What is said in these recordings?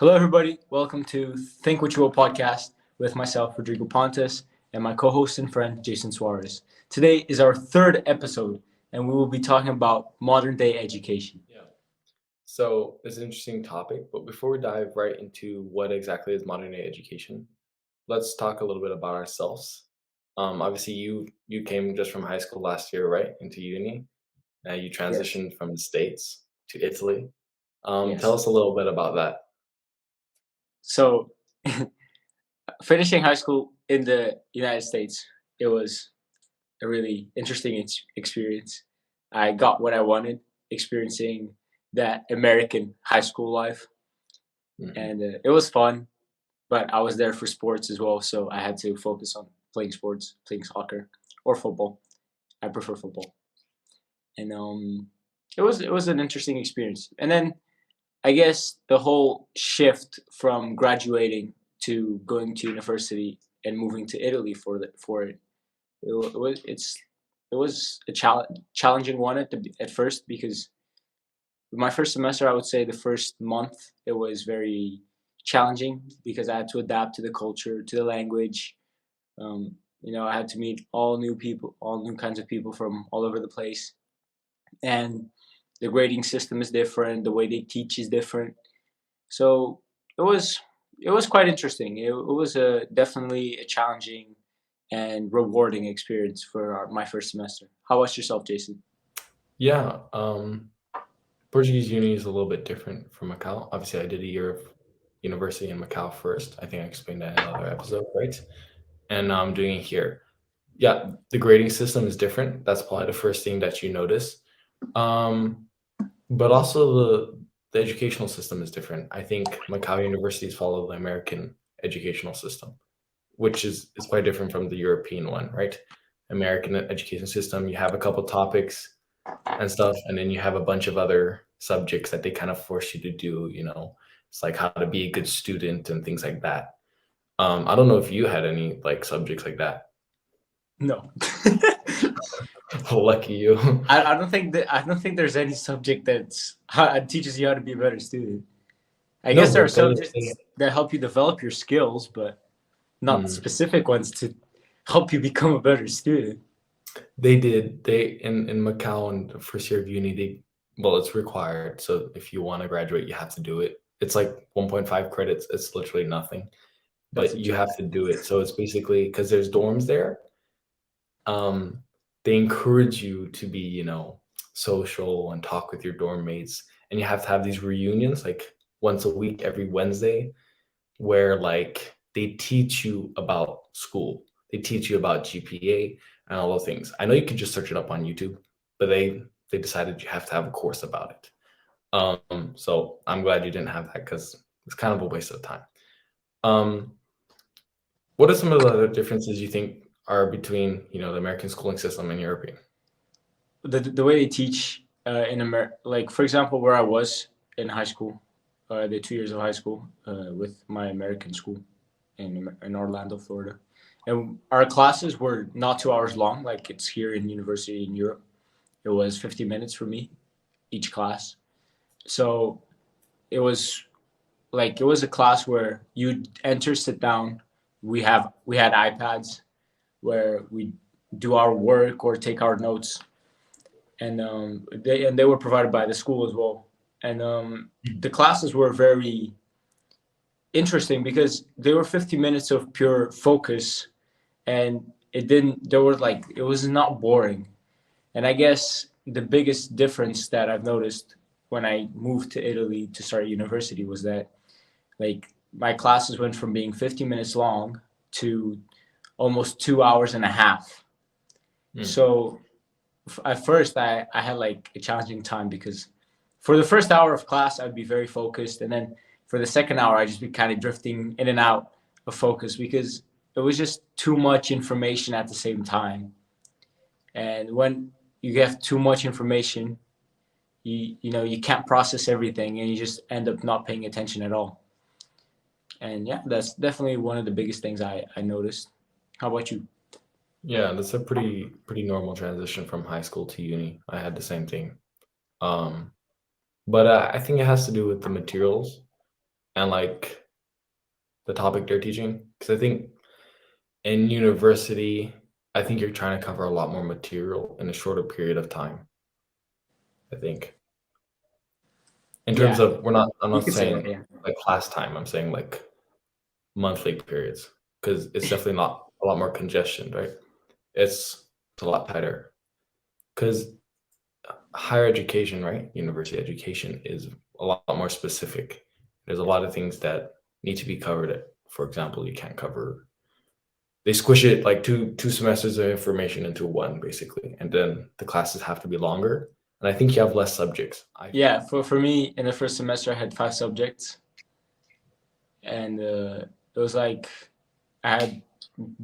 Hello, everybody. Welcome to Think What You Will podcast with myself, Rodrigo Pontes, and my co host and friend, Jason Soares. Today is our third episode, and we will be talking about modern day education. Yeah. So it's an interesting topic, but before we dive right into what exactly is modern day education, let's talk a little bit about ourselves. Obviously, you came just from high school last year, right, into uni. You Yes. transitioned from the States to Italy. Tell Yes. us a little bit about that. So, finishing high school in the United States, it was a really interesting experience. I got what I wanted, experiencing that American high school life, Hmm. and it was fun. But I was there for sports as well, so I had to focus on playing sports, playing soccer or football. I prefer football, and it was an interesting experience. And then I guess the whole shift from graduating to going to university and moving to Italy for it, it was a challenging one at first because my first semester, I would say the first month, it was very challenging because I had to adapt to the culture, to the language. I had to meet all new people, all new kinds of people from all over the place. And the grading system is different, the way they teach is different. So it was it was quite interesting. It was definitely a challenging and rewarding experience for my first semester. How about yourself, Jason? Yeah, Portuguese uni is a little bit different from Macau. Obviously, I did a year of university in Macau first. I think I explained that in another episode, right? And now I'm doing it here. Yeah, the grading system is different. That's probably the first thing that you notice. Um, but also the educational system is different. I think Macau universities follow the American educational system, which is quite different from the European one, right? American education system, you have a couple topics and stuff, and then you have a bunch of other subjects that they kind of force you to do. It's like how to be a good student and things like that. I don't know if you had any like subjects like that. No. Lucky you. I don't think there's any subject teaches you how to be a better student. I No, guess there are but subjects that help you develop your skills, but not mm, specific ones to help you become a better student. they did. They in Macau in the first year of uni, well, it's required. So if you want to graduate, you have to do it. It's like 1.5 credits. It's literally nothing, That's but a you joke. have to do it. So it's basically because there's dorms there. Um, they encourage you to be, social and talk with your dorm mates, and you have to have these reunions like once a week, every Wednesday, where like they teach you about school. They teach you about GPA and all those things. I know you could just search it up on YouTube, but they decided you have to have a course about it. So I'm glad you didn't have that because it's kind of a waste of time. Um, what are some of the other differences you think are between the American schooling system and European? The way they teach in America, like for example, where I was in high school, the 2 years of high school with my American school in Orlando, Florida, and our classes were not 2 hours long, like it's here in university in Europe. It was 50 minutes for me each class. So it was a class where you'd enter, sit down. We had iPads where we do our work or take our notes, and they were provided by the school as well. And the classes were very interesting because they were 50 minutes of pure focus, and it didn't. There were like it was not boring. And I guess the biggest difference that I've noticed when I moved to Italy to start university was that like my classes went from being 50 minutes long to almost 2 hours and a half. Mm. So at first I had like a challenging time because for the first hour of class I'd be very focused, and then for the second hour I'd just be kind of drifting in and out of focus because it was just too much information at the same time. And when you have too much information, you can't process everything and you just end up not paying attention at all. And yeah, that's definitely one of the biggest things I noticed. How about you? Yeah, that's a pretty normal transition from high school to uni. I had the same thing. Um, but I think it has to do with the materials. and like the topic they're teaching. Because I think in university, I think you're trying to cover a lot more material in a shorter period of time. I think in terms Yeah, of I'm you not could say that. saying Yeah. like class time. I'm saying like monthly periods because it's definitely not a lot more congestion, right? It's a lot tighter because higher education, right? University education is a lot more specific. There's a lot of things that need to be covered. For example, you can't cover. They squish it like two semesters of information into one, basically, and then the classes have to be longer. And I think you have less subjects. I Yeah, for me in the first semester I had 5 subjects, and it was like I had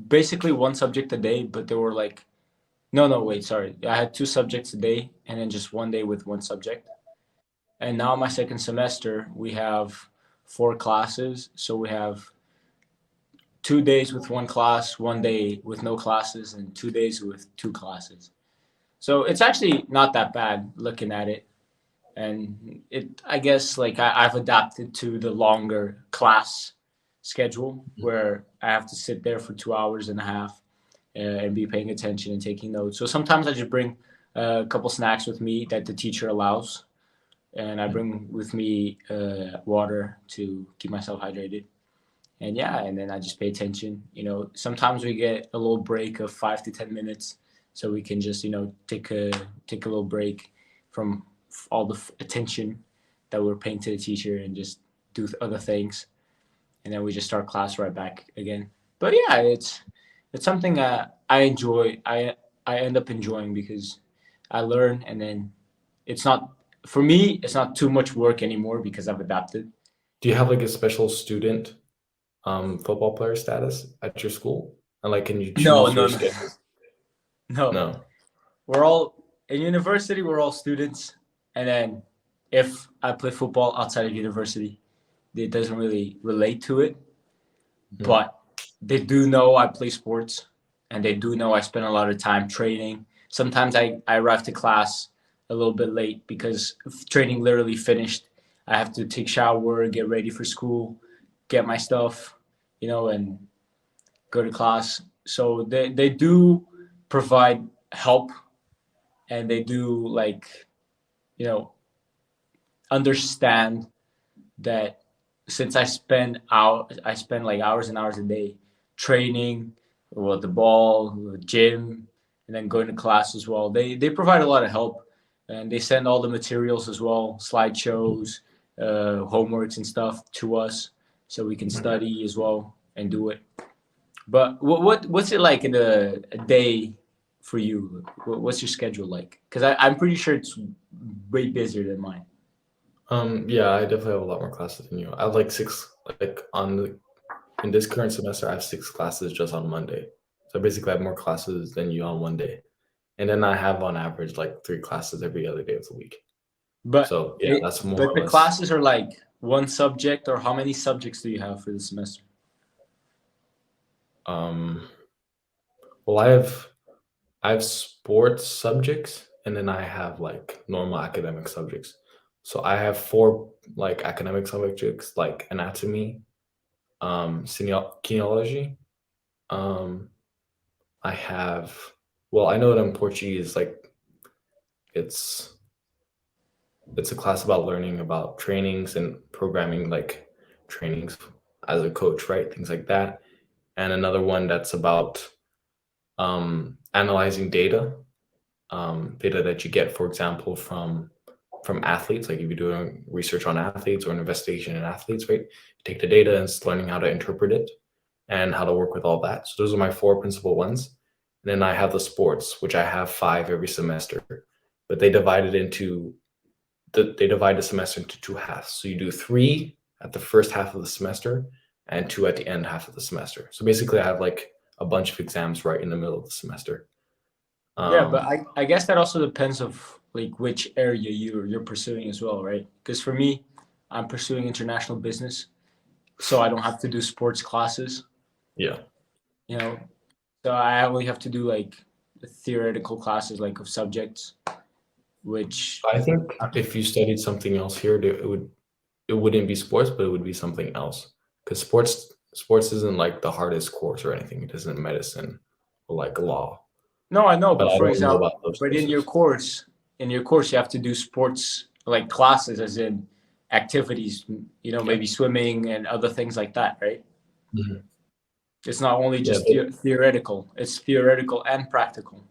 basically one subject a day, but there were like no, wait, sorry, I had 2 subjects a day, and then just one day with one subject. And now my second semester we have 4 classes, so we have 2 days with one class, one day with no classes, and 2 days with 2 classes. So it's actually not that bad looking at it. And it, I guess, like I've adapted to the longer class schedule where I have to sit there for 2 hours and a half and be paying attention and taking notes. So sometimes I just bring a couple snacks with me that the teacher allows, and I bring with me water to keep myself hydrated. And yeah, and then I just pay attention. Sometimes we get a little break of 5 to 10 minutes, so we can just take a little break from all the attention that we're paying to the teacher and just do other things, and then we just start class right back again. But yeah, it's something I enjoy. I end up enjoying because I learn, and then it's not for me. It's not too much work anymore because I've adapted. Do you have like a special student football player status at your school? And like, can you No, choose no, your no, schedule? no. No. We're all in university. We're all students, and then if I play football outside of university, it doesn't really relate to it. Mm. But they do know I play sports, and they do know I spend a lot of time training. Sometimes I arrive to class a little bit late because training literally finished. I have to take shower, get ready for school, get my stuff, and go to class. So they do provide help, and they do you know understand that since I spend like hours and hours a day training with the ball, with gym, and then going to class as well. They provide a lot of help, and they send all the materials as well, slideshows, homeworks and stuff to us, so we can study as well and do it. But what's it like in a day for you? What's your schedule like? Because I'm pretty sure it's way busier than mine. Yeah, I definitely have a lot more classes than you. I have like six, like in this current semester, I have 6 classes just on Monday. So basically, I have more classes than you on one day. And then I have on average like 3 classes every other day of the week. But So yeah, that's more but or the less. classes are like one subject, or how many subjects do you have for the semester? Um, well, I have sports subjects, and then I have like normal academic subjects. So I have 4 like academic subjects like anatomy, kineology. Um, I have, well, I know that in Portuguese, like it's it's a class about learning about trainings and programming, like trainings as a coach, right? Things like that. And another one that's about analyzing data that you get, for example, from athletes. Like if you're doing research on athletes or an investigation in athletes, right? You take the data and it's learning how to interpret it and how to work with all that. So those are my 4 principal ones. And then I have the sports, which I have 5 every semester, but they divide the semester into 2 halves. So you do 3 at the first half of the semester and 2 at the end half of the semester. So basically, I have like a bunch of exams right in the middle of the semester. Yeah, but Um, I guess that also depends of like which area you're pursuing as well, right? Because for me, I'm pursuing international business, so I don't have to do sports classes. yeah, You know, so I only have to do like theoretical classes like of subjects, which I think if you studied something else here, it would. it wouldn't be sports, but it would be something else. Because sports isn't like the hardest course or anything. It isn't medicine or like law. No, I know, But but I for don't know example, about those but courses. in your course, you have to do sports like classes, as in activities. You know, Yeah. maybe swimming and other things like that, right? Mhm. It's not only Yeah, just theoretical; it's theoretical and practical.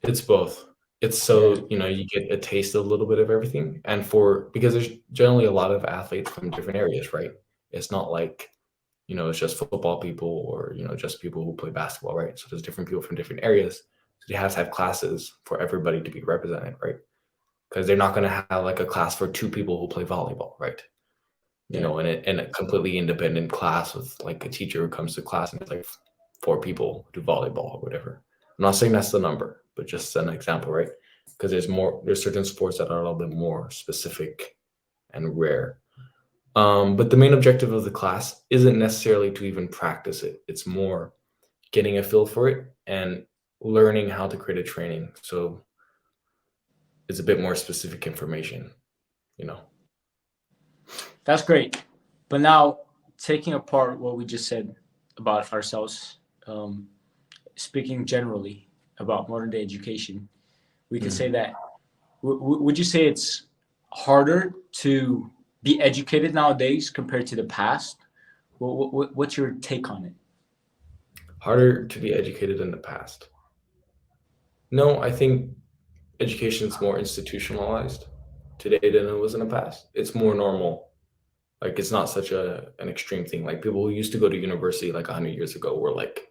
it's both. It's Yeah, so, you get a taste of a little bit of everything. And because there's generally a lot of athletes from different areas, right? It's not like, it's just football people or, just people who play basketball, right? So there's different people from different areas. So they have to have classes for everybody to be represented, right? Because they're not going to have like a class for two people who play volleyball, right? yeah. And a completely independent class with like a teacher who comes to class and it's like four people who do volleyball or whatever. I'm not saying that's the number, but just an example, right? Because there's certain sports that are a little bit more specific and rare. But the main objective of the class isn't necessarily to even practice it. It's more getting a feel for it and learning how to create a training. So it's a bit more specific information, you know. That's great. But now, taking apart what we just said about ourselves, um, speaking generally about modern day education, we could say Mhm. that. Would you say it's harder to be educated nowadays compared to the past? What's your take on it? Harder to be educated in the past. No, I think education is more institutionalized today than it was in the past. It's more normal. Like it's not such an extreme thing. Like people who used to go to university like 100 years ago were like,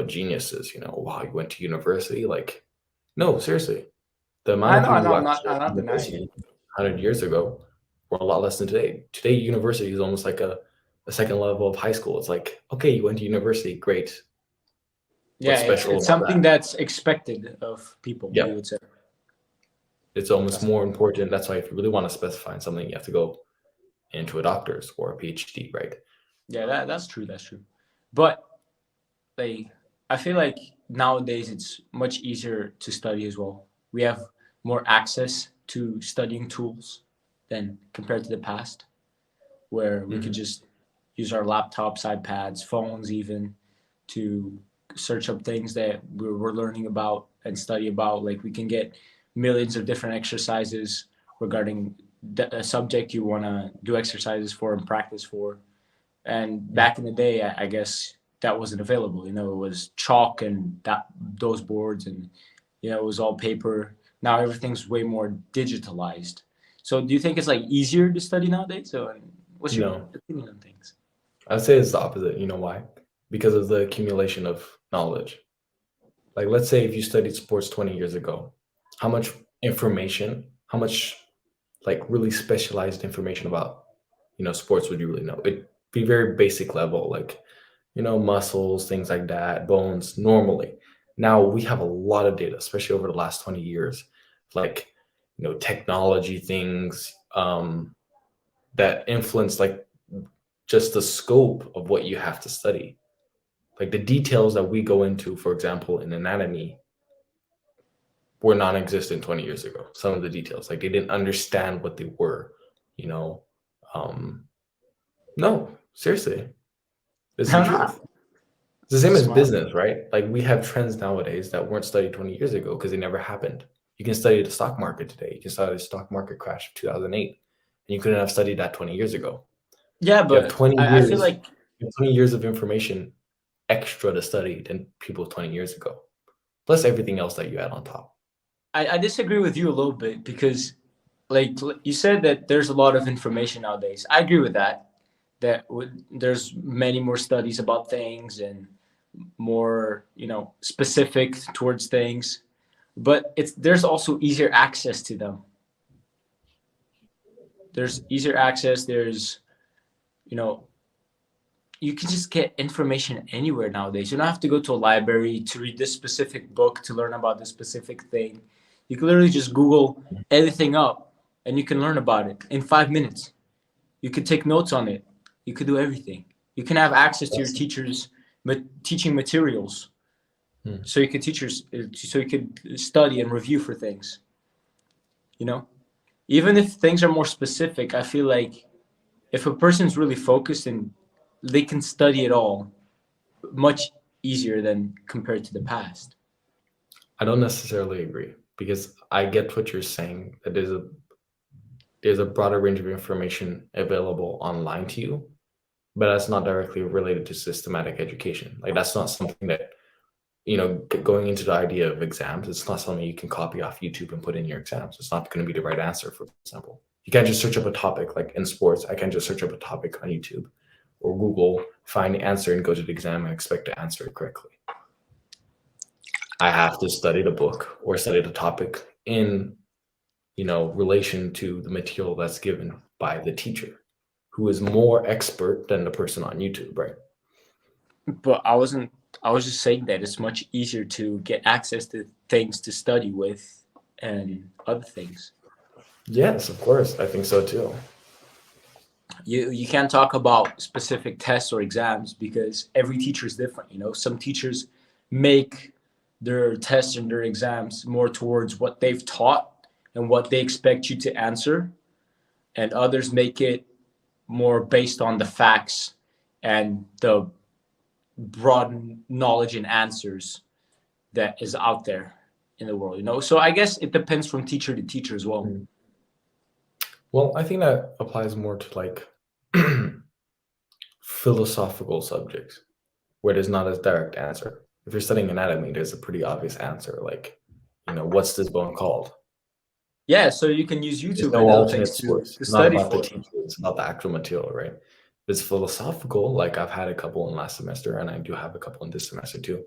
geniuses. Wow, you went to university. Like, no, seriously, the amount I of know, people I know. who actually went to I'm not denying it. university 100 years ago were a lot less than today. Today, university is almost like a second level of high school. It's like, okay, you went to university, great. Yeah, What's special it's about something that? that's expected of people. Yeah, You would say. it's almost That's more important. That's why if you really want to specify something, you have to go into a doctor's or a PhD, right? yeah, that's true. That's true. But like, I feel like nowadays it's much easier to study as well. We have more access to studying tools than compared to the past, where we could Hmm. just use our laptops, iPads, phones, even to search up things that we're learning about and study about. Like we can get millions of different exercises regarding a subject you want to do exercises for and practice for. And back in the day, I guess that wasn't available. You know, it was chalk and those boards, and it was all paper. Now everything's way more digitalized. So, do you think it's like easier to study nowadays? So, what's your No, opinion on things? I'd say it's the opposite. You know why? Because of the accumulation of knowledge. Like, let's say if you studied sports 20 years ago, how much information, how much like really specialized information about, sports would you really know? It'd be very basic level, like, muscles, things like that, bones, normally. Now we have a lot of data, especially over the last 20 years, like, technology things that influence like just the scope of what you have to study. Like the details that we go into, for example, in anatomy, were non-existent 20 years ago. Some of the details, like they didn't understand what they were, you know. Um, no, seriously, this is the No, no, truth. It's the same that's as smart. business, right? Like we have trends nowadays that weren't studied 20 years ago because they never happened. You can study the stock market today. You can study the stock market crash of 2008, and you couldn't have studied that 20 years ago. Yeah, You have but 20 I feel years, like you have 20 years of information extra to study than people 20 years ago, plus everything else that you had on top. I disagree with you a little bit because, like you said, that there's a lot of information nowadays. I agree with that. There's many more studies about things and more, specific towards things, but there's also easier access to them. There's easier access. You know, you can just get information anywhere nowadays. You don't have to go to a library to read this specific book to learn about this specific thing. You can literally just Google anything up and you can learn about it in 5 minutes. You could take notes on it. You could do everything. You can have access to your That's, teacher's teaching materials, hmm. so you could study and review for things. You know, even if things are more specific, I feel like if a person's really focused and they can study it all much easier than compared to the past. I don't necessarily agree because I get what you're saying. That there's a broader range of information available online to you, but that's not directly related to systematic education. Like that's not something that going into the idea of exams. It's not something you can copy off YouTube and put in your exams. It's not going to be the right answer. For example, you can't just search up a topic like in sports. I can't just search up a topic on YouTube or Google, find the answer, and go to the exam and expect to answer it correctly. I have to study the book or study the topic in relation to the material that's given by the teacher, who is more expert than the person on YouTube, right? But I was just saying that it's much easier to get access to things to study with and other things. Yes, of course. I think so too. You can't talk about specific tests or exams because every teacher is different. Some teachers make their tests and their exams more towards what they've taught and what they expect you to answer, and others make it more based on the facts and the broad knowledge and answers that is out there in the world. So I guess it depends from teacher to teacher as well. Well, I think that applies more to like philosophical subjects where there's not a direct answer. If you're studying anatomy, there's a pretty obvious answer, like, what's this bone called? Yeah, so you can use There's YouTube no and other alternate things source. to It's not study about the for. teacher, it's about the actual material, right? If it's philosophical, like I've had a couple in last semester, and I do have a couple in this semester too.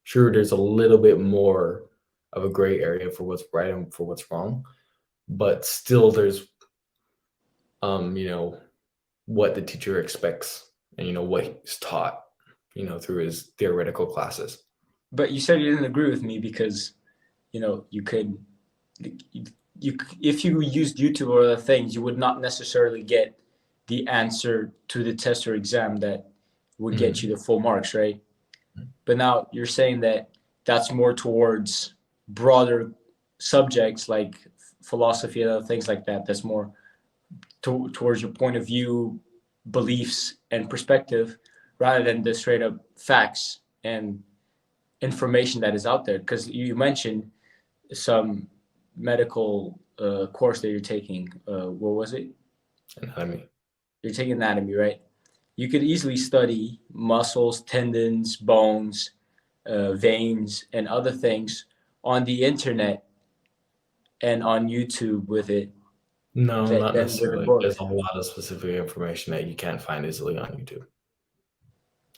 Sure, there's a little bit more of a gray area for what's right and for what's wrong, but still there's what the teacher expects and what he's taught, through his theoretical classes. But you said you didn't agree with me because you could you if you used YouTube or other things, you would not necessarily get the answer to the test or exam that would get you the full marks, right? But now you're saying that that's more towards broader subjects like philosophy and other things like that. That's more towards your point of view, beliefs, and perspective, rather than the straight up facts and information that is out there. Because you mentioned some medical course that you're taking. What was it? Anatomy. You're taking anatomy, right? You could easily study muscles, tendons, bones, veins, and other things on the internet and on YouTube with it. No, not Than with a necessarily. book. There's a lot of specific information that you can't find easily on YouTube.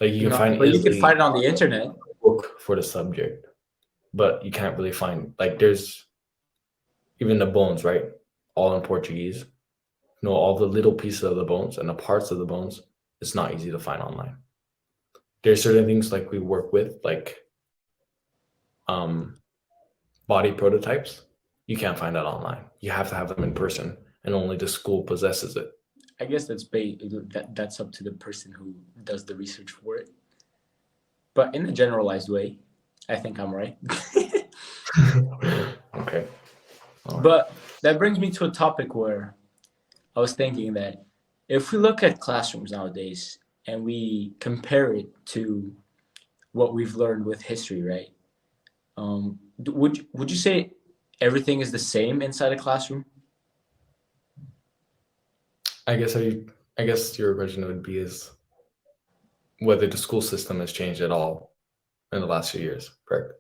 Like you can find But you could easily find it on the internet. a book for the subject, but you can't really find like there's even the bones, right? All in Portuguese. All the little pieces of the bones and the parts of the bones. It's not easy to find online. There's certain things like we work with, like body prototypes. You can't find that online. You have to have them in person, and only the school possesses it. I guess that's up to the person who does the research for it. But in a generalized way, I think I'm right. Okay. But that brings me to a topic where I was thinking that if we look at classrooms nowadays and we compare it to what we've learned with history, right? Would you say everything is the same inside a classroom? I guess your question would be is whether the school system has changed at all in the last few years, correct?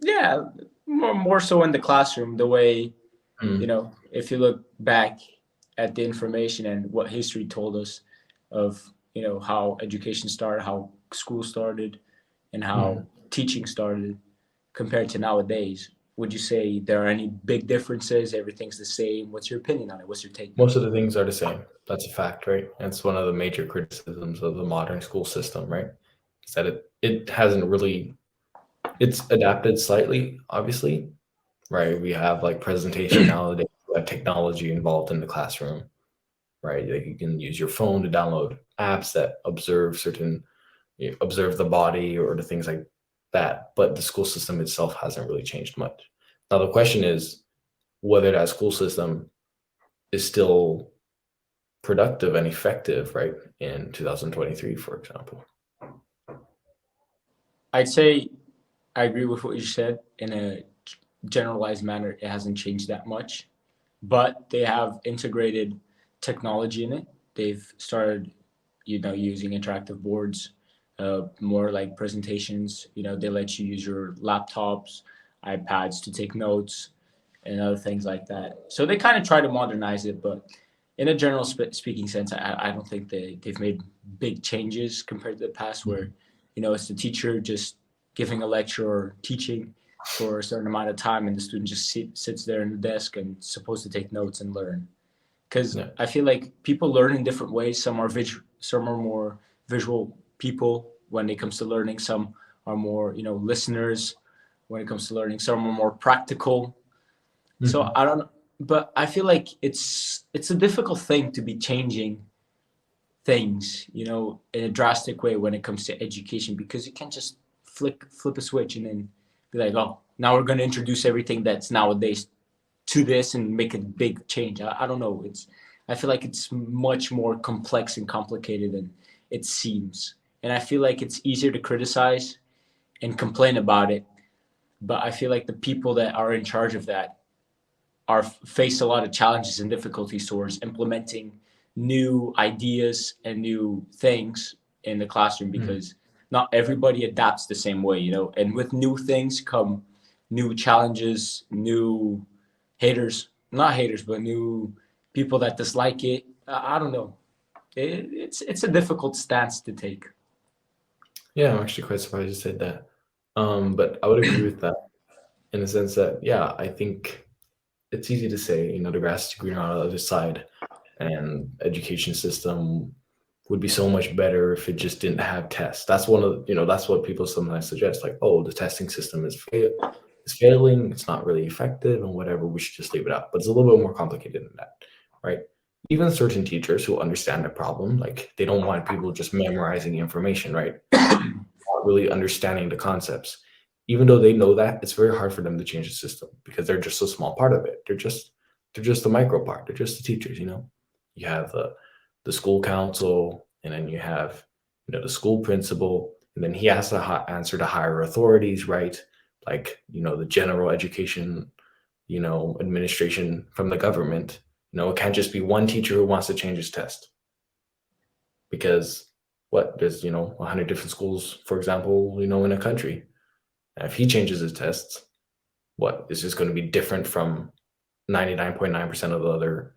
Yeah, more so in the classroom, the way, if you look back at the information and what history told us of, how education started, how school started, and how teaching started compared to nowadays. Would you say there are any big differences? Everything's the same? What's your opinion on it? What's your take? Most of the things are the same. That's a fact, right? And it's one of the major criticisms of the modern school system, right? Is that it hasn't really, it's adapted slightly, obviously, right? We have like presentation nowadays, we have technology involved in the classroom, right? Like you can use your phone to download apps that observe the body or the things like that. But the school system itself hasn't really changed much. Now the question is whether that school system is still productive and effective, right, in 2023, for example. I'd say I agree with what you said. In a generalized manner, it hasn't changed that much, but they have integrated technology in it. They've started, using interactive boards, more like presentations. They let you use your laptops, iPads to take notes, and other things like that. So they kind of try to modernize it, but in a general speaking sense, I don't think they've made big changes compared to the past where, it's the teacher just giving a lecture or teaching for a certain amount of time and the student just sits there in the desk and supposed to take notes and learn. Because Yeah. I feel like people learn in different ways. Some are more visual people when it comes to learning. Some are more, listeners when it comes to learning. Some are more practical. So I don't, but I feel like it's a difficult thing to be changing things, in a drastic way when it comes to education because you can't just flip a switch and then be like, oh, now we're going to introduce everything that's nowadays to this and make a big change. I don't know. I feel like it's much more complex and complicated than it seems, and I feel like it's easier to criticize and complain about it. But I feel like the people that are in charge of that are face a lot of challenges and difficulties towards implementing new ideas and new things in the classroom because not everybody adapts the same way, and with new things come new challenges, new haters, not haters, but new people that dislike it. I don't know. It's a difficult stance to take. Yeah, I'm actually quite surprised you said that. But I would agree with that in the sense that, yeah, I think it's easy to say, the grass is greener on the other side, and education system would be so much better if it just didn't have tests. That's one of that's what people sometimes suggest, like, oh, the testing system is failing, it's not really effective, and whatever, we should just leave it out. But it's a little bit more complicated than that, right? Even certain teachers who understand the problem, like they don't want people just memorizing information, right? Not really understanding the concepts. Even though they know that, it's very hard for them to change the system because they're just a small part of it. They're just the micro part. They're just the teachers. You have the school council, and then you have the school principal, and then he has to answer to higher authorities, right? Like the general education administration from the government. It can't just be one teacher who wants to change his test because there's 100 different schools, for example, in a country. And if he changes his tests, is just going to be different from 99.9% of the other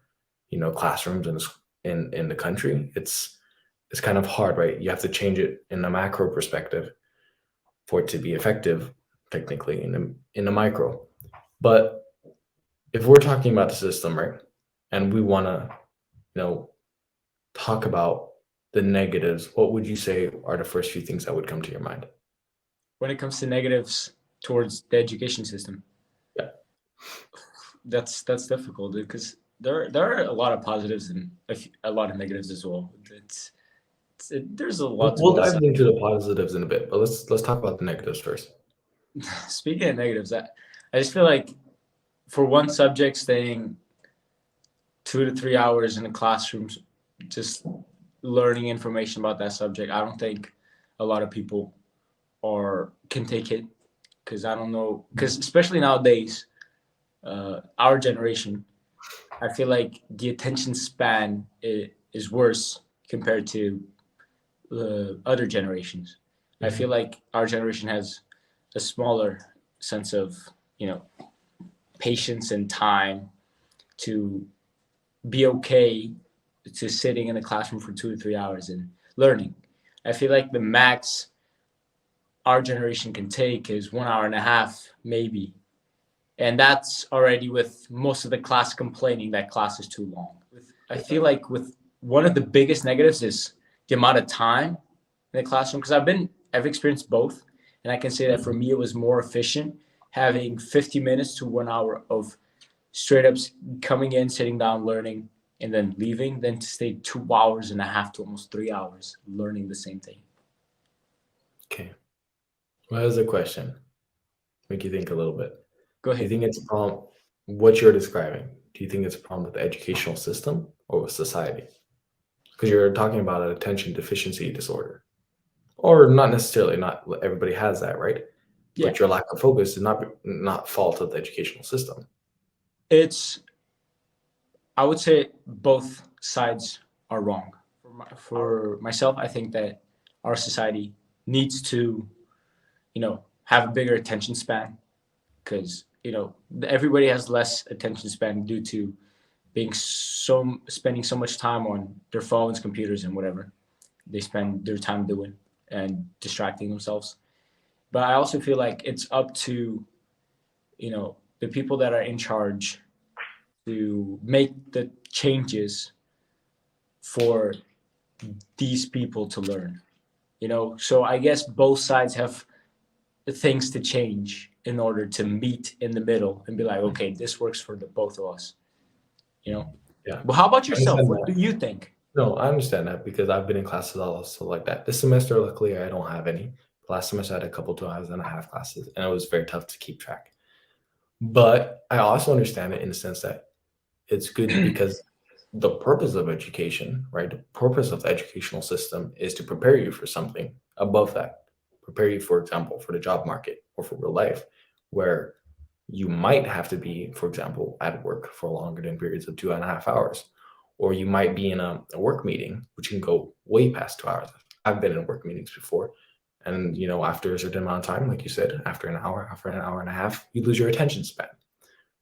classrooms in the country? It's kind of hard, right? You have to change it in the macro perspective for it to be effective, technically in the micro. But if we're talking about the system, right, and we want to talk about the negatives, what would you say are the first few things that would come to your mind? When it comes to negatives towards the education system, Yeah. that's difficult because there are a lot of positives and a lot of negatives as well. There's a lot to We'll both dive sides. into the positives in a bit, but let's talk about the negatives first. Speaking of negatives, I just feel like for one subject, staying 2 to 3 hours in the classrooms, just learning information about that subject, I don't think a lot of people can take it because I don't know, because especially nowadays, our generation, I feel like the attention span is worse compared to other generations. I feel like our generation has a smaller sense of, patience and time to be okay to sitting in the classroom for 2 to 3 hours and learning. I feel like the max our generation can take is 1 hour and a half, maybe. And that's already with most of the class complaining that class is too long. I feel like with one of the biggest negatives is the amount of time in the classroom because I've experienced both, and I can say that for me it was more efficient having 50 minutes to 1 hour of straight up coming in, sitting down, learning, and then leaving than to stay 2 hours and a half to almost 3 hours learning the same thing. Okay. Well, here's a question. Make you think a little bit. Go Do you ahead. think it's a problem? What you're describing? Do you think it's a problem with the educational system or with society? because you're talking about an attention deficiency disorder, or not necessarily. Not everybody has that, right? Yeah, But your lack of focus is not fault of the educational system. it's I would say both sides are wrong. For myself, I think that our society needs to, have a bigger attention span because everybody has less attention span due to being spending so much time on their phones, computers, and whatever they spend their time doing and distracting themselves. But I also feel like it's up to the people that are in charge to make the changes for these people to learn. So I guess both sides have things to change in order to meet in the middle and be like, okay, this works for the both of us. you know Yeah, but how about I yourself? understand What do that. you think? No, I understand that because I've been in classes also like that. This semester, luckily, I don't have any. Last semester, I had a couple 2.5 hours classes, and it was very tough to keep track. But I also understand it in the sense that it's good because the purpose of education, right? The purpose of the educational system is to prepare you for something above that. Prepare you, for example, for the job market or for real life, where you might have to be, for example, at work for longer than periods of 2.5 hours, or you might be in a work meeting, which can go way past 2 hours. I've been in work meetings before. And after a certain amount of time, like you said, after an hour and a half, you lose your attention span.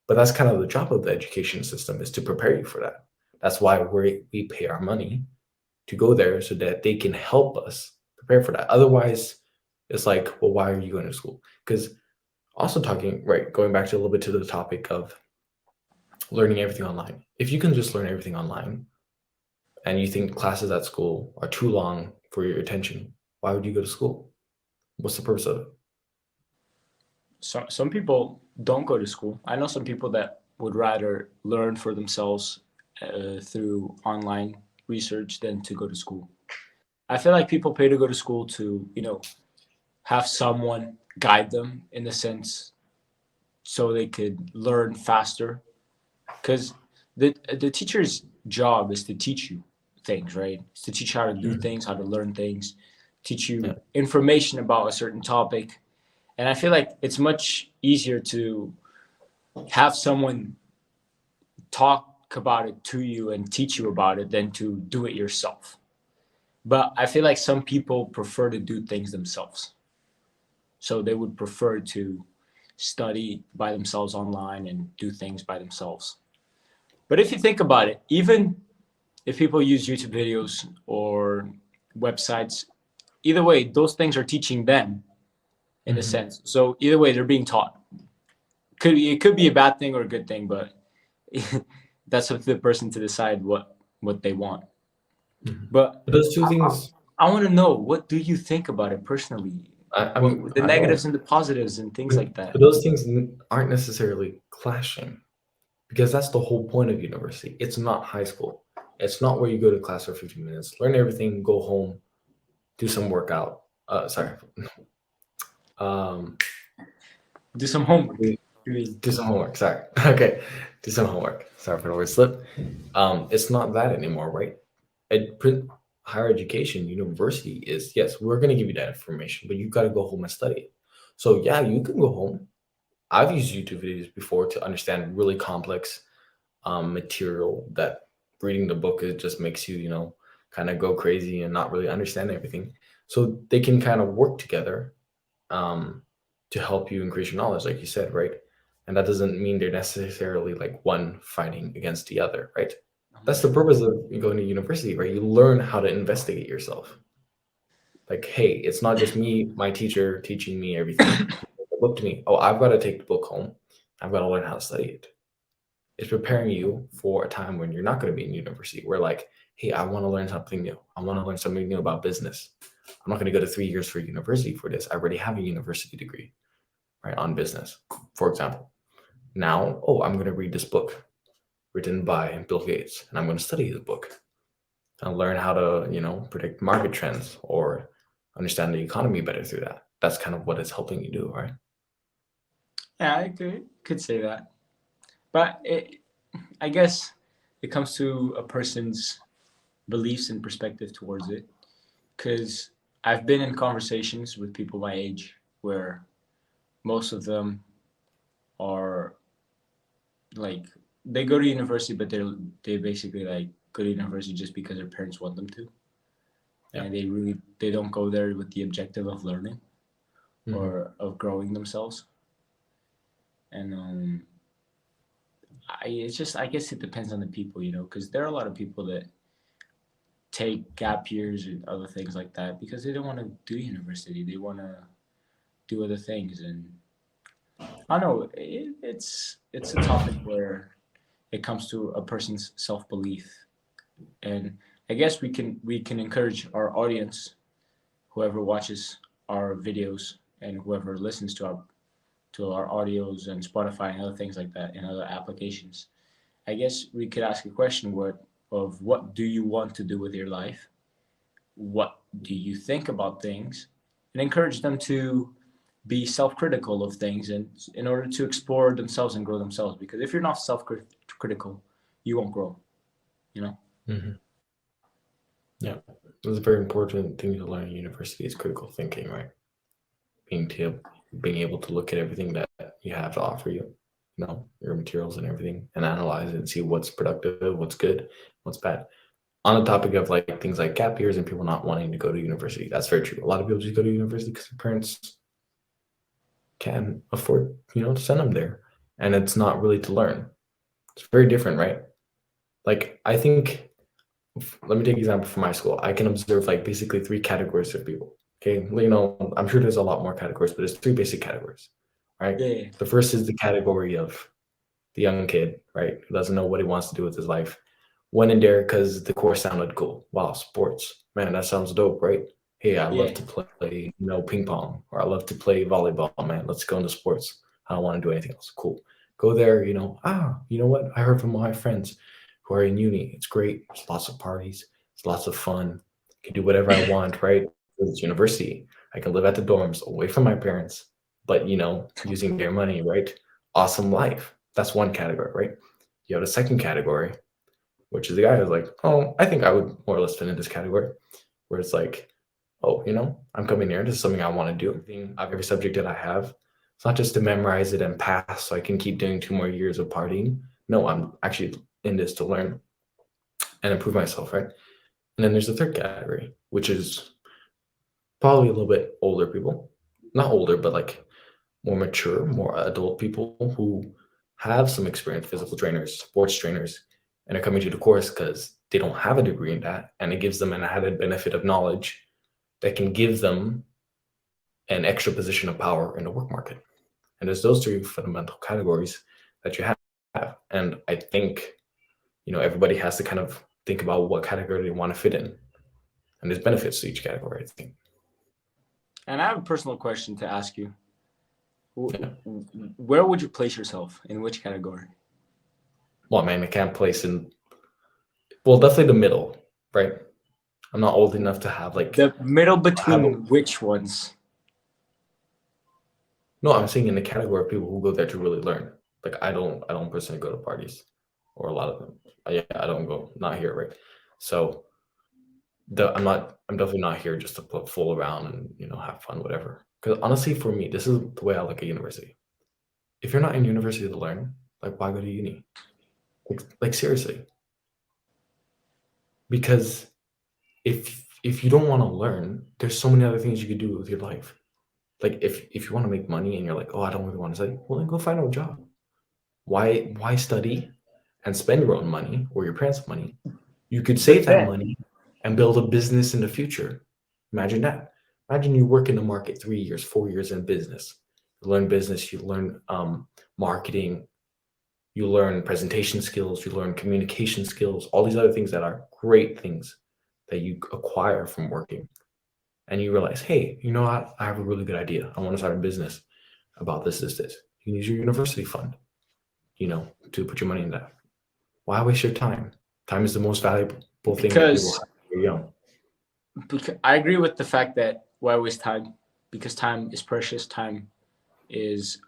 But that's kind of the job of the education system is to prepare you for that. That's why we pay our money to go there so that they can help us prepare for that. Otherwise, it's like, well, why are you going to school? Because also talking, right, going back to a little bit to the topic of learning everything online. If you can just learn everything online and you think classes at school are too long for your attention, why would you go to school? What's the purpose of it? Some people don't go to school. I know some people that would rather learn for themselves through online research than to go to school. I feel like people pay to go to school to have someone guide them in a sense so they could learn faster because the teacher's job is to teach you things, right? It's to teach you how to do Mhm. things, how to learn things, teach Yeah. you information about a certain topic. And I feel like it's much easier to have someone talk about it to you and teach you about it than to do it yourself. But I feel like some people prefer to do things themselves. So they would prefer to study by themselves online and do things by themselves. But if you think about it, even if people use YouTube videos or websites, either way, those things are teaching them in a Mhm. sense. So either way, they're being taught. It could be a bad thing or a good thing, but that's up to the person to decide what they want. Mhm. But But those two I, things, I want to know, what do you think about it personally? I mean, What the I don't. negatives and the positives and things But like that. those things aren't necessarily clashing because that's the whole point of university. It's not high school. It's not where you go to class for 15 minutes, learn everything, go home, do some workout. Sorry. Um, Do some homework. do I mean, do some homework. Sorry. Okay. Do some homework. Sorry for the word slip. It's not that anymore, right? Ed, higher education, university is, yes, we're going to give you that information, but you got to go home and study it. So, yeah, you can go home. I've used YouTube videos before to understand really complex material that reading the book it just makes you kind of go crazy and not really understand everything. So they can kind of work together um, to help you increase your knowledge, like you said, right? And that doesn't mean they're necessarily like one fighting against the other, right? That's the purpose of going to university, right? You learn how to investigate yourself. Like, hey, it's not just me, my teacher teaching me everything. The book to me. Oh, I've got to take the book home. I've got to learn how to study it. It's preparing you for a time when you're not going to be in university. Where like, hey, I want to learn something new. I want to learn something new about business. I'm not going to go to 3 years for university for this. I already have a university degree, right, on business, for example. Now, oh, I'm going to read this book written by Bill Gates, and I'm going to study the book and learn how to, predict market trends or understand the economy better through that. That's kind of what it's helping you do, right? yeah, I could say that. But I guess it comes to a person's beliefs and perspective towards it. Because I've been in conversations with people my age where most of them are like they go to university, but they basically like go to university just because their parents want them to, Yeah. and they don't go there with the objective of learning or of growing themselves. And I guess it depends on the people, because there are a lot of people that take gap years and other things like that because they don't want to do university. They want to do other things, and I don't know. It's a topic where it comes to a person's self belief, and I guess we can encourage our audience, whoever watches our videos and whoever listens to our audios and Spotify and other things like that and other applications. I guess we could ask a question: what do you want to do with your life? What do you think about things? And encourage them to be self-critical of things, and in order to explore themselves and grow themselves. Because if you're not self-critical, you won't grow. You know. Mm-hmm. Yeah, it's a very important thing to learn in university is critical thinking, right? Being able to look at everything that you have to offer you, your materials and everything, and analyze it and see what's productive, what's good, what's bad. On the topic of like things like gap years and people not wanting to go to university, that's very true. A lot of people just go to university because their parents can afford, to send them there, and it's not really to learn. It's very different, right? Like I think, let me take an example from my school. I can observe like basically three categories of people. Okay, I'm sure there's a lot more categories, but there's three basic categories, right? Yeah. The first is the category of the young kid, right, who doesn't know what he wants to do with his life. Went in there because the course sounded cool. Wow, sports, man, that sounds dope, right? Hey, I love Yeah. to play, ping pong, or I love to play volleyball, man. Let's go into sports. I don't want to do anything else. Cool. Go there, you know what? I heard from my friends who are in uni. It's great. There's lots of parties. It's lots of fun. I can do whatever I want, right? It's university. I can live at the dorms away from my parents, but using their money, right? Awesome life. That's one category, right? You have a second category, which is the guy who's like, oh, I think I would more or less fit in this category, where it's like, oh, I'm coming here. This is something I want to do. Every subject that I have, it's not just to memorize it and pass so I can keep doing 2 more years of partying. No, I'm actually in this to learn and improve myself, right? And then there's the third category, which is probably a little bit older people. Not older, but like more mature, more adult people who have some experience, physical trainers, sports trainers, and are coming to the course because they don't have a degree in that. And it gives them an added benefit of knowledge that can give them an extra position of power in the work market. And there's those three fundamental categories that you have. And I think, everybody has to kind of think about what category they want to fit in. And there's benefits to each category, I think. And I have a personal question to ask you. Yeah. Where would you place yourself? In which category? Well, man, I can't place in, well, definitely the middle, right? I'm not old enough to have like The middle between which ones? No, I'm saying in the category of people who go there to really learn. Like I don't personally go to parties, or a lot of them. I don't go, not here, right? So I'm definitely not here just to fool around and have fun, whatever. Because honestly, for me, this is the way I look at university. If you're not in university to learn, like why go to uni? Like seriously. Because if you don't want to learn, there's so many other things you could do with your life. Like if you want to make money and you're like, oh, I don't really want to study, well then go find a job. Why study and spend your own money or your parents' money? You could save that money and build a business in the future. Imagine that. Imagine you work in the market 3 years, 4 years in business. You learn business, you learn marketing, you learn presentation skills, you learn communication skills, all these other things that are great things that you acquire from working. And you realize, hey, you know what? I have a really good idea. I want to start a business about this. You can use your university fund, to put your money in that. Why waste your time? Time is the most valuable thing that people have when you're young. Because I agree with the fact that why waste time? Because time is precious. Time is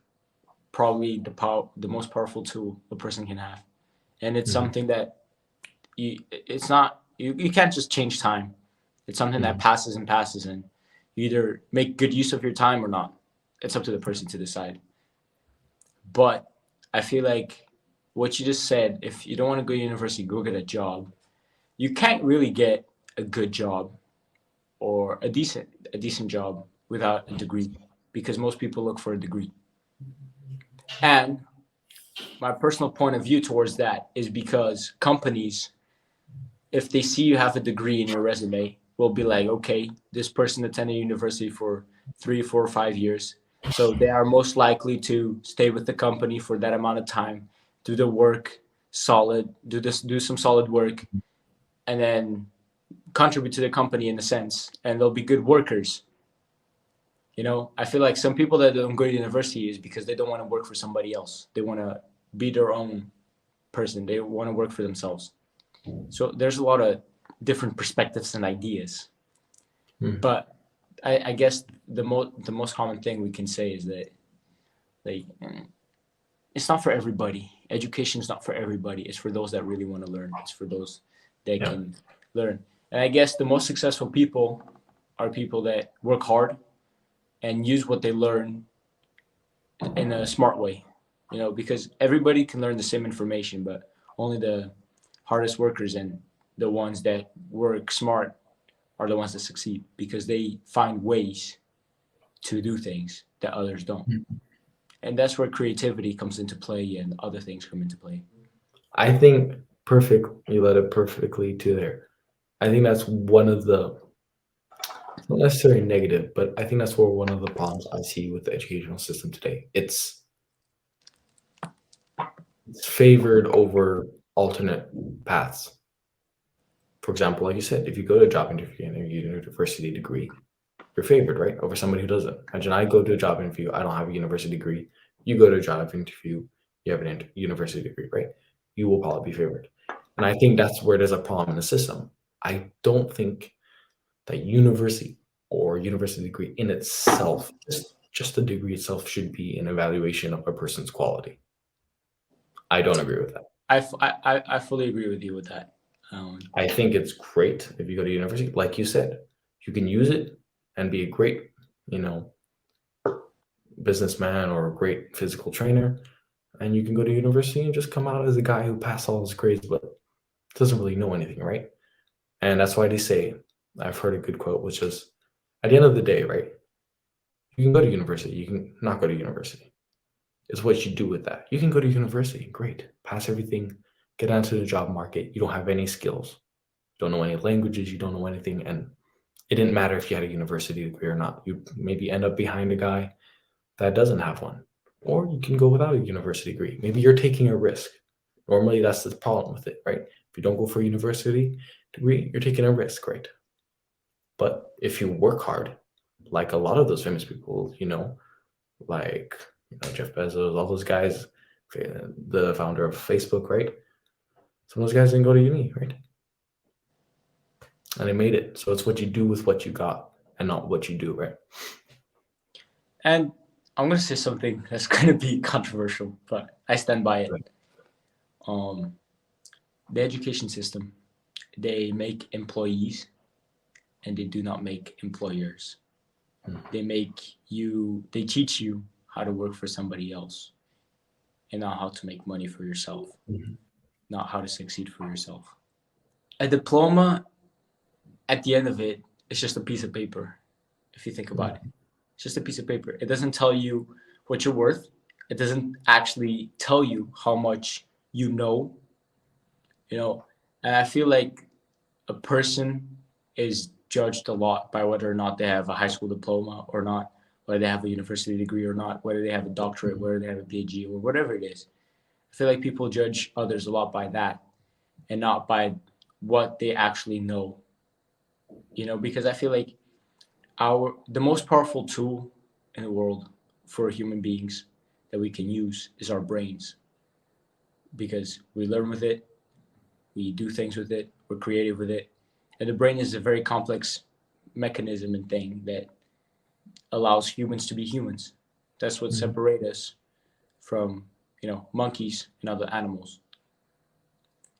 probably the most powerful tool a person can have, and it's something that it's not You can't just change time. It's something that Mhm. passes and passes, and you either make good use of your time or not. It's up to the person to decide. But I feel like what you just said, if you don't want to go to university, go get a job. You can't really get a good job or a decent job without a degree because most people look for a degree. And my personal point of view towards that is because companies, if they see you have a degree in your resume, will be like, okay, this person attended university for 3, 4, 5 years. So they are most likely to stay with the company for that amount of time, do the work solid, do some solid work, and then contribute to the company in a sense, and they'll be good workers. I feel like some people that don't go to university is because they don't want to work for somebody else. They want to be their own person. They want to work for themselves. So there's a lot of different perspectives and ideas. Mhm. But I guess the most common thing we can say is that, like, it's not for everybody. Education is not for everybody. It's for those that really want to learn. It's for those that Yeah. can learn. And I guess the most successful people are people that work hard and use what they learn in a smart way. Because everybody can learn the same information, but only the hardest workers and the ones that work smart are the ones that succeed because they find ways to do things that others don't. And that's where creativity comes into play and other things come into play. I think perfect. You led it perfectly to there. I think that's one of the not necessarily negative, but I think that's where one of the problems I see with the educational system today. It's favored over alternate paths. For example, like you said, if you go to a job interview and you get a university degree, you're favored, right? Over somebody who doesn't. Imagine I go to a job interview, I don't have a university degree. You go to a job interview, you have an university degree, right? You will probably be favored. And I think that's where there's a problem in the system. I don't think that university or university degree in itself, just the degree itself, should be an evaluation of a person's quality. I don't agree with that. I fully agree with you with that. I think it's great if you go to university, like you said, you can use it and be a great, you know, businessman or a great physical trainer, and you can go to university and just come out as a guy who passed all his grades but doesn't really know anything, right? And that's why they say, I've heard a good quote, which is, at the end of the day, right? You can go to university, you can not go to university. It's what you do with that. You can go to university, great, pass everything, get onto the job market. You don't have any skills, you don't know any languages, you don't know anything, and it didn't matter if you had a university degree or not. You maybe end up behind a guy that doesn't have one. Or you can go without a university degree. Maybe you're taking a risk. Normally, that's the problem with it, right? If you don't go for a university degree, you're taking a risk, right? But if you work hard, like a lot of those famous people, like Jeff Bezos, all those guys, the founder of Facebook, right? Some of those guys didn't go to uni, right? And they made it. So it's what you do with what you got and not what you do, right? and I'm gonna say something that's gonna be controversial, but I stand by it. Right. Um, the education system, they make employees and they do not make employers. They teach you how to work for somebody else and not how to make money for yourself, Mhm. not how to succeed for yourself. A diploma, at the end of it, is just a piece of paper, if you think about it. It's just a piece of paper. It doesn't tell you what you're worth. It doesn't actually tell you how much you know, you know. And I feel like a person is judged a lot by whether or not they have a high school diploma or not, whether they have a university degree or not, whether they have a doctorate, whether they have a PhD or whatever it is. I feel like people judge others a lot by that and not by what they actually know, because I feel like the most powerful tool in the world for human beings that we can use is our brains because we learn with it, we do things with it, we're creative with it, and the brain is a very complex mechanism and thing that allows humans to be humans. That's what Mhm. separates us from monkeys and other animals.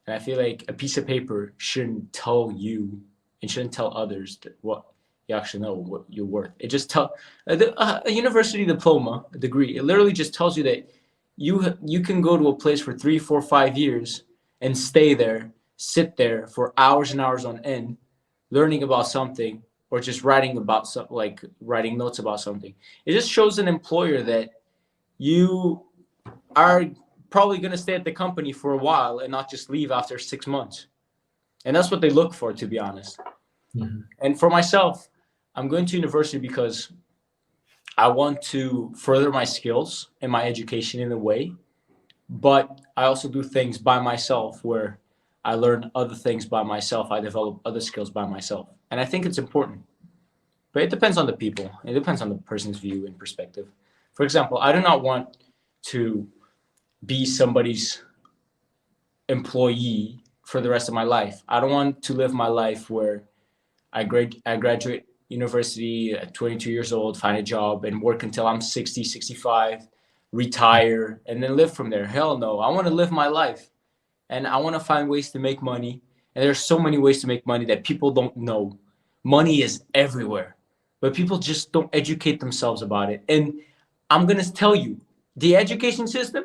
And I feel like a piece of paper shouldn't tell you and shouldn't tell others that what you actually know, what you're worth. It just tell a university diploma, a degree. It literally just tells you that you can go to a place for 3, 4, 5 years and stay there, sit there for hours and hours on end, learning about something or just writing about something, like writing notes about something. It just shows an employer that you are probably going to stay at the company for a while and not just leave after 6 months. And that's what they look for, to be honest. Mm-hmm. And for myself, I'm going to university because I want to further my skills and my education in a way, but I also do things by myself where I learn other things by myself. I develop other skills by myself. And I think it's important. But it depends on the people. It depends on the person's view and perspective. For example, I do not want to be somebody's employee for the rest of my life. I don't want to live my life where I graduate university at 22 years old, find a job, and work until I'm 60, 65, retire, and then live from there. Hell no. I want to live my life, and I want to find ways to make money. And there's so many ways to make money that people don't know. Money is everywhere, but people just don't educate themselves about it. And I'm going to tell you, the education system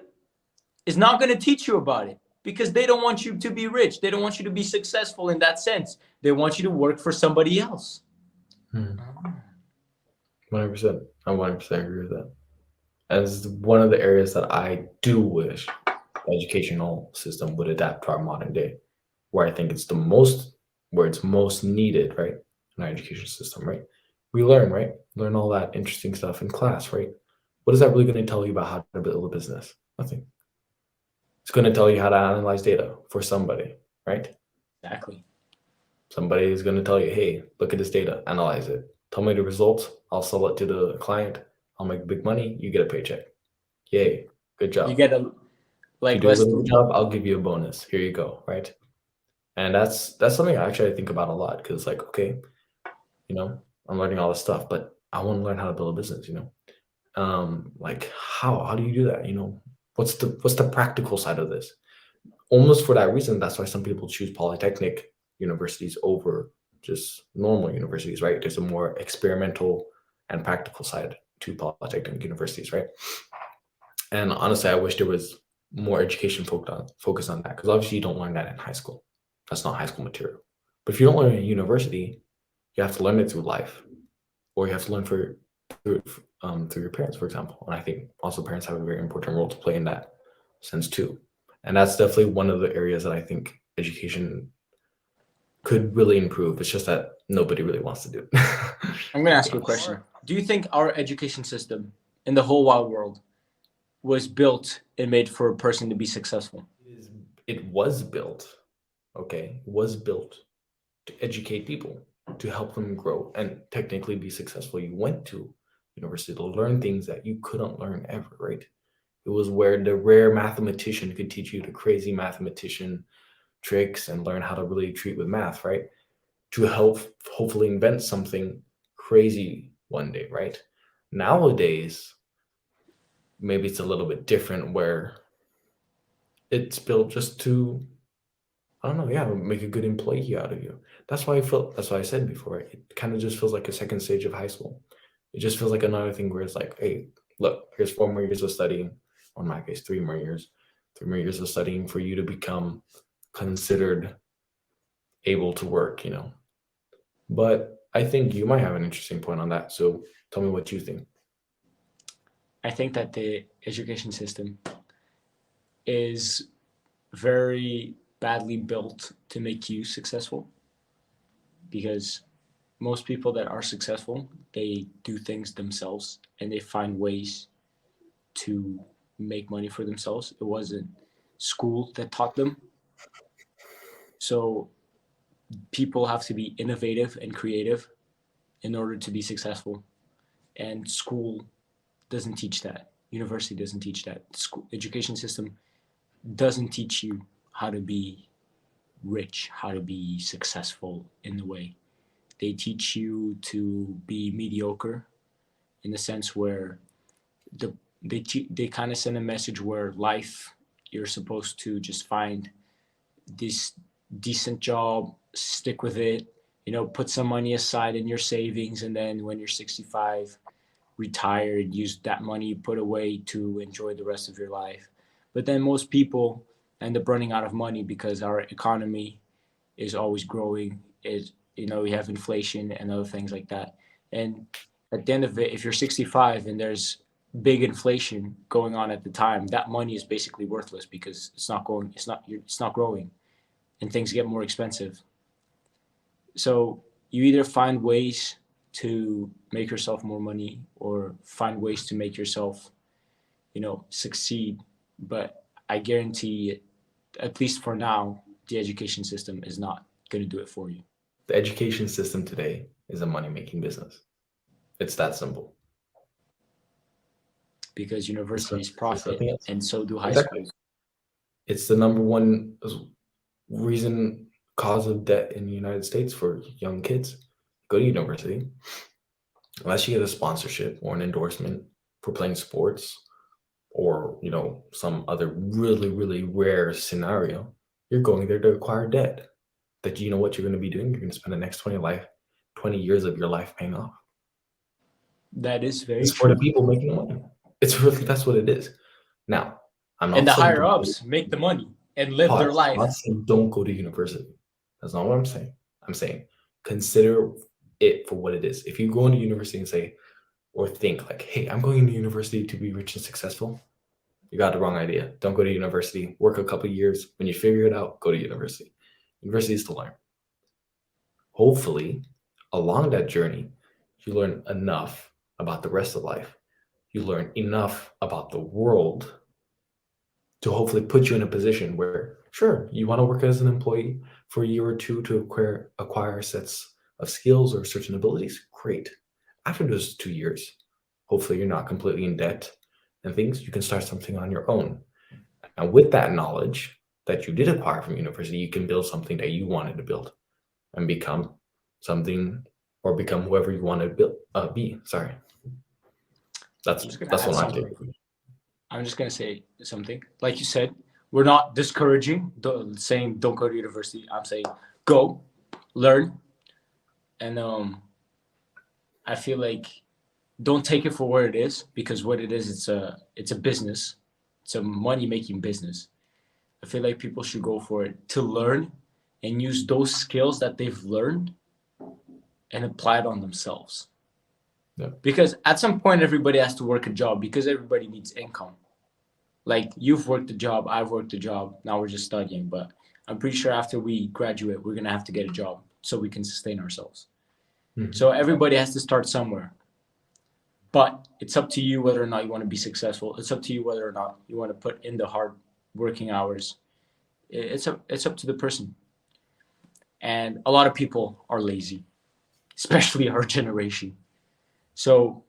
is not going to teach you about it because they don't want you to be rich. They don't want you to be successful in that sense. They want you to work for somebody else. 100%. I 100% agree with that. As one of the areas that I do wish the educational system would adapt to our modern day, where I think where it's most needed, right? In our education system, right? We learn, right? Learn all that interesting stuff in class, right? What is that really going to tell you about how to build a business? Nothing. It's going to tell you how to analyze data for somebody, right? Exactly. Somebody is going to tell you, hey, look at this data, analyze it. Tell me the results. I'll sell it to the client. I'll make big money. You get a paycheck. Yay. Good job. You get a If you like do a let's really good job, I'll give you a bonus. Here you go, right? And that's something I think about a lot because, like, okay, I'm learning all this stuff, but I want to learn how to build a business. Like how do you do that? What's the practical side of this? Almost for that reason, that's why some people choose polytechnic universities over just normal universities, right? There's a more experimental and practical side to polytechnic universities, right? And honestly, I wish there was more education focused on that because obviously you don't learn that in high school. That's not high school material. But if you don't learn it in university, you have to learn it through life, or you have to learn through your parents, for example. And I think also parents have a very important role to play in that sense too. And that's definitely one of the areas that I think education could really improve. It's just that nobody really wants to do it. I'm going to ask you a question. Do you think our education system in the whole wide world was built and made for a person to be successful? It was built, okay? It was built to educate people, to help them grow and technically be successful. You went to university to learn things that you couldn't learn ever, right? It was where the rare mathematician could teach you the crazy mathematician tricks and learn how to really treat with math, right? To help hopefully invent something crazy one day, right? Nowadays, maybe it's a little bit different where it's built just to, I don't know, yeah, make a good employee out of you. That's why I said before, it kind of just feels like a second stage of high school. It just feels like another thing where it's like, hey, look, here's 4 more years of studying, or in my case, 3 more years of studying for you to become considered able to work, But I think you might have an interesting point on that. So tell me what you think. I think that the education system is very badly built to make you successful because most people that are successful, they do things themselves and they find ways to make money for themselves. It wasn't school that taught them. So people have to be innovative and creative in order to be successful. And school doesn't teach that. University doesn't teach that. School education system doesn't teach you how to be rich, how to be successful in the way. They teach you to be mediocre in the sense where the they kind of send a message where life you're supposed to just find this decent job, stick with it, put some money aside in your savings, and then when you're 65, retired, use that money you put away to enjoy the rest of your life. But then most people end up running out of money because our economy is always growing. Is we have inflation and other things like that. And at the end of it, if you're 65 and there's big inflation going on at the time, that money is basically worthless because it's not growing, and things get more expensive. So you either find ways to make yourself more money or find ways to make yourself, succeed. But I guarantee, at least for now, the education system is not going to do it for you. The education system today is a money-making business. It's that simple. Because universities It's profit, nothing else. and so do high Exactly. schools. It's the number one cause of debt in the United States for young kids. Go to university, unless you get a sponsorship or an endorsement for playing sports, or some other really, really rare scenario, you're going there to acquire debt that you know what you're going to be doing. You're going to spend the next 20 years of your life paying off. That is very It's for the true. people making the money. It's really, that's what it is. Now, I'm And not the saying higher ups make the money and live their I'm not life. saying don't go to university. That's not what I'm saying. I'm saying consider it for what it is. If you go into university and say, or think like, hey, I'm going to university to be rich and successful, you got the wrong idea. Don't go to university. Work a couple years. When you figure it out, go to university. University is to learn. Hopefully, along that journey, you learn enough about the rest of life. You learn enough about the world to hopefully put you in a position where, sure, you want to work as an employee for a year or two to acquire sets of skills or certain abilities. Great. After those 2 years, hopefully you're not completely in debt and things. You can start something on your own. And with that knowledge that you did acquire from university, you can build something that you wanted to build and become something, or become whoever you want to be. Sorry. I'm That's just going to that's add what I'm something. saying. I'm just going to say something. Like you said, we're not discouraging, saying don't go to university. I'm saying go, learn. And I feel like don't take it for what it is, because what it is, it's a business. It's a money-making business. I feel like people should go for it to learn and use those skills that they've learned and apply it on themselves. Yeah. Because at some point, everybody has to work a job because everybody needs income. Like you've worked a job, I've worked a job. Now we're just studying, but I'm pretty sure after we graduate, we're gonna have to get a job so we can sustain ourselves. Mhm. So everybody has to start somewhere. But it's up to you whether or not you want to be successful. It's up to you whether or not you want to put in the hard working hours. It's up to the person. And a lot of people are lazy, especially our generation. So,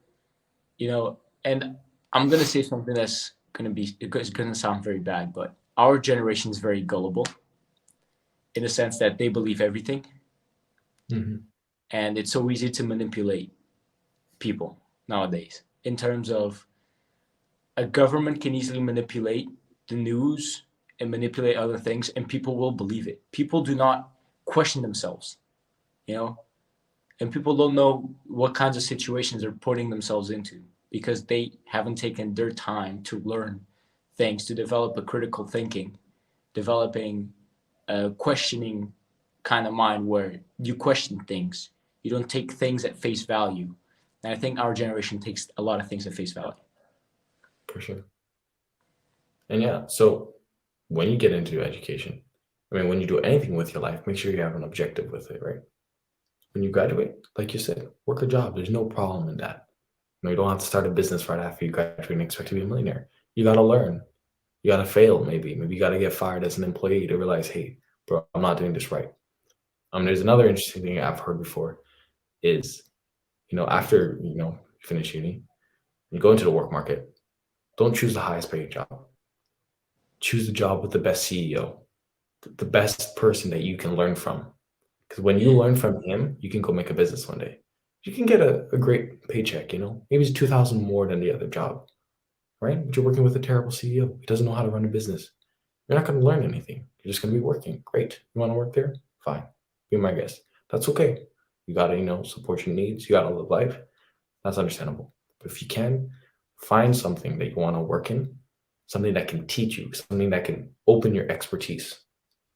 and I'm gonna say something that's gonna sound very bad, but our generation is very gullible in the sense that they believe everything, Mhm. and it's so easy to manipulate people nowadays. In terms of a government can easily manipulate the news and manipulate other things, and people will believe it. People do not question themselves, you know, and people don't know what kinds of situations they're putting themselves into because they haven't taken their time to learn things, to develop a critical thinking, developing a questioning kind of mind where you question things. You don't take things at face value. And I think our generation takes a lot of things at face value. For sure. And yeah, so when you get into education, when you do anything with your life, make sure you have an objective with it, right? When you graduate, like you said, work a job. There's no problem in that. You don't have to start a business right after you graduate and expect to be a millionaire. You got to learn. You got to fail, maybe. Maybe you got to get fired as an employee to realize, hey, bro, I'm not doing this right. There's another interesting thing I've heard before is, after, you finish uni, you go into the work market, don't choose the highest paid job. Choose the job with the best CEO, the best person that you can learn from. Because when you learn from him, you can go make a business one day. You can get a great paycheck, maybe it's 2,000 more than the other job, right? But you're working with a terrible CEO. He doesn't know how to run a business. you're not going to learn anything. You're just going to be working. Great. You want to work there? Fine. Be my guest. That's okay. You got to, support your needs. You got to live life. That's understandable. But if you can, find something that you want to work in, something that can teach you, something that can open your expertise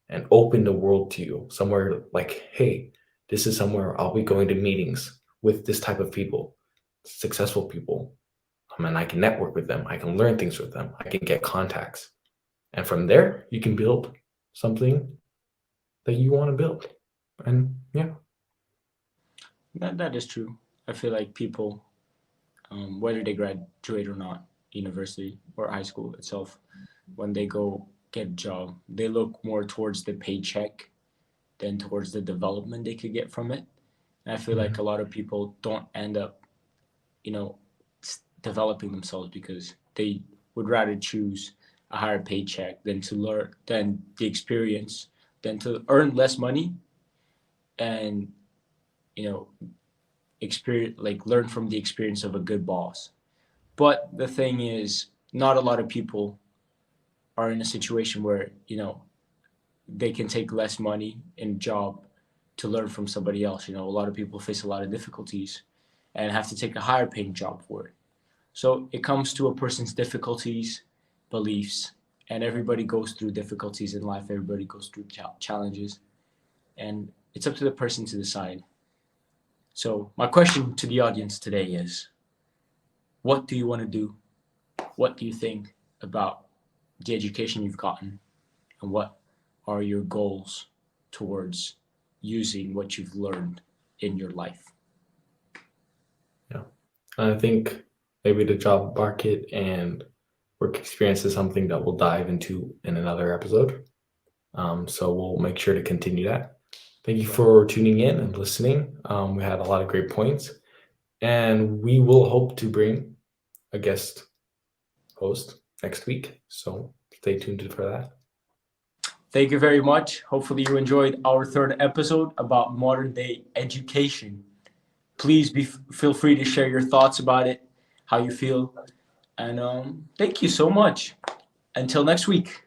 and open the world to you. Somewhere like, hey, this is somewhere I'll be going to meetings with this type of people, successful people. And I can network with them. I can learn things with them. I can get contacts. And from there, you can build something that you want to build. And yeah. That is true. I feel like people, whether they graduate or not, university or high school itself, when they go get a job, they look more towards the paycheck than towards the development they could get from it. And I feel like a lot of people don't end up, you know, developing themselves because they would rather choose a higher paycheck than to learn, than the experience, than to earn less money and, you know, experience, like learn from the experience of a good boss. But the thing is, not a lot of people are in a situation where, they can take less money in a job to learn from somebody else. A lot of people face a lot of difficulties and have to take a higher paying job for it. So it comes to a person's difficulties, beliefs, and everybody goes through difficulties in life. Everybody goes through challenges, and it's up to the person to decide. So my question to the audience today is, what do you want to do? What do you think about the education you've gotten? And what are your goals towards using what you've learned in your life? Yeah. I think maybe the job market and work experience is something that we'll dive into in another episode. So we'll make sure to continue that. Thank you for tuning in and listening. We had a lot of great points, and we will hope to bring a guest host next week. So stay tuned for that. Thank you very much. Hopefully, you enjoyed our third episode about modern day education. Please feel free to share your thoughts about it, how you feel, and thank you so much. Until next week.